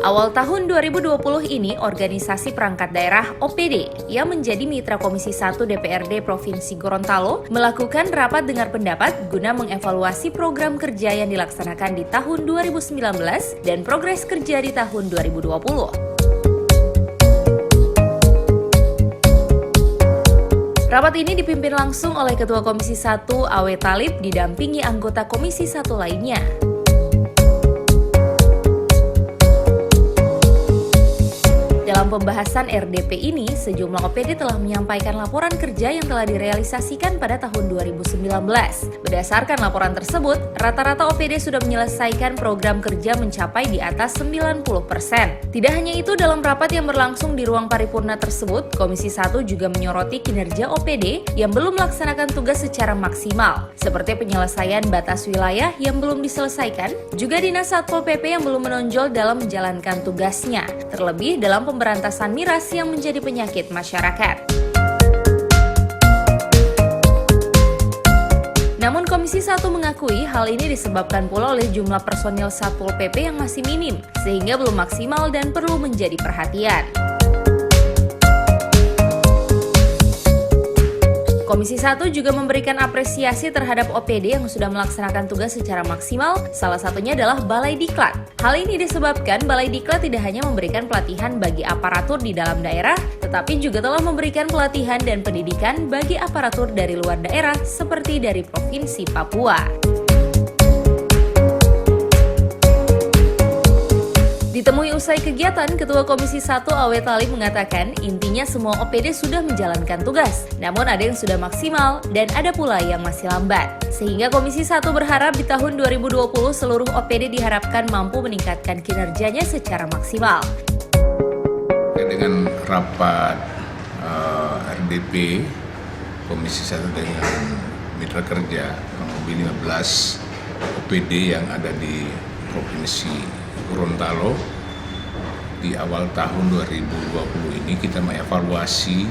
Awal tahun 2020 ini, Organisasi Perangkat Daerah (OPD) yang menjadi mitra Komisi 1 DPRD Provinsi Gorontalo melakukan rapat dengar pendapat guna mengevaluasi program kerja yang dilaksanakan di tahun 2019 dan progres kerja di tahun 2020. Rapat ini dipimpin langsung oleh Ketua Komisi 1 Awe Thalib didampingi anggota Komisi 1 lainnya. Dalam pembahasan RDP ini, sejumlah OPD telah menyampaikan laporan kerja yang telah direalisasikan pada tahun 2019. Berdasarkan laporan tersebut, rata-rata OPD sudah menyelesaikan program kerja mencapai di atas 90%. Tidak hanya itu, dalam rapat yang berlangsung di ruang paripurna tersebut, Komisi 1 juga menyoroti kinerja OPD yang belum melaksanakan tugas secara maksimal, seperti penyelesaian batas wilayah yang belum diselesaikan, juga Dinas Satpol PP yang belum menonjol dalam menjalankan tugasnya, terlebih dalam pemberantasan miras yang menjadi penyakit masyarakat. Namun Komisi 1 mengakui hal ini disebabkan pula oleh jumlah personil Satpol PP yang masih minim, sehingga belum maksimal dan perlu menjadi perhatian. Komisi 1 juga memberikan apresiasi terhadap OPD yang sudah melaksanakan tugas secara maksimal, salah satunya adalah Balai Diklat. Hal ini disebabkan Balai Diklat tidak hanya memberikan pelatihan bagi aparatur di dalam daerah, tetapi juga telah memberikan pelatihan dan pendidikan bagi aparatur dari luar daerah seperti dari Provinsi Papua. Ditemui usai kegiatan, Ketua Komisi 1 Awe Thalib mengatakan intinya semua OPD sudah menjalankan tugas, namun ada yang sudah maksimal dan ada pula yang masih lambat. Sehingga Komisi 1 berharap di tahun 2020 seluruh OPD diharapkan mampu meningkatkan kinerjanya secara maksimal. Dengan rapat RDP Komisi 1 dengan mitra kerja kurang 15 OPD yang ada di Provinsi Gorontalo, di awal tahun 2020 ini kita mengevaluasi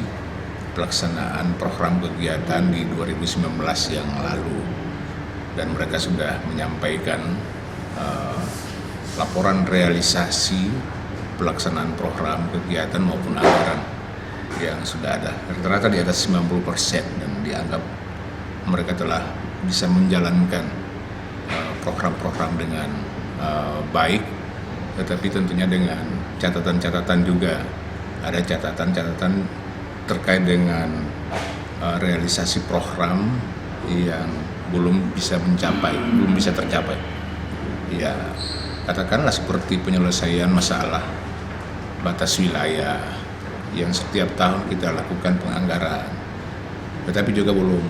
pelaksanaan program kegiatan di 2019 yang lalu, dan mereka sudah menyampaikan laporan realisasi pelaksanaan program kegiatan maupun anggaran yang sudah ada rata-rata di atas 90%, dan dianggap mereka telah bisa menjalankan program-program dengan baik. Tetapi tentunya dengan catatan-catatan juga, ada catatan-catatan terkait dengan realisasi program yang belum bisa tercapai. Ya, katakanlah seperti penyelesaian masalah batas wilayah yang setiap tahun kita lakukan penganggaran, tetapi juga belum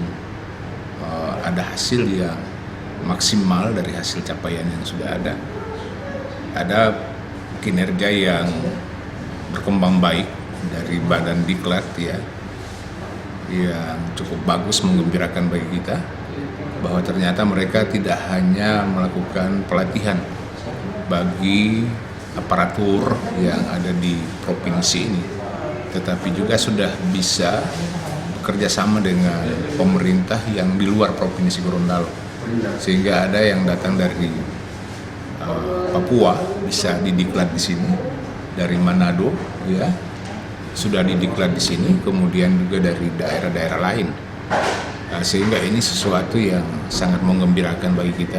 ada hasil yang maksimal dari hasil capaian yang sudah ada. Ada kinerja yang berkembang baik dari Badan Diklat ya, yang cukup bagus, menggembirakan bagi kita, bahwa ternyata mereka tidak hanya melakukan pelatihan bagi aparatur yang ada di provinsi ini, tetapi juga sudah bisa bekerja sama dengan pemerintah yang di luar Provinsi Gorontalo, sehingga ada yang datang dari Papua bisa didiklat di sini, dari Manado ya sudah didiklat di sini, kemudian juga dari daerah-daerah lain. Sehingga ini sesuatu yang sangat menggembirakan bagi kita.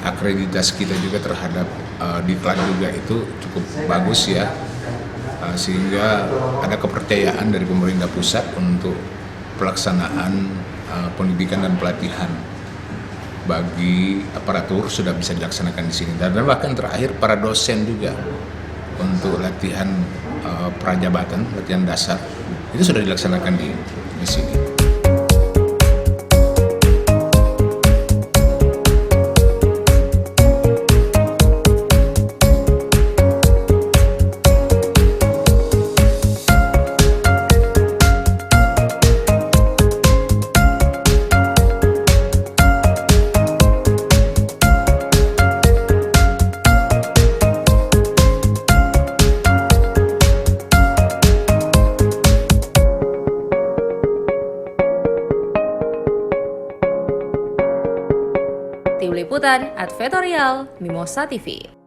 Akreditas kita juga terhadap diklat juga itu cukup bagus ya, sehingga ada kepercayaan dari pemerintah pusat untuk pelaksanaan pendidikan dan pelatihan bagi aparatur sudah bisa dilaksanakan di sini, dan bahkan terakhir para dosen juga untuk latihan prajabatan, latihan dasar itu sudah dilaksanakan di sini. Tim Liputan, Advertorial, Mimosa TV.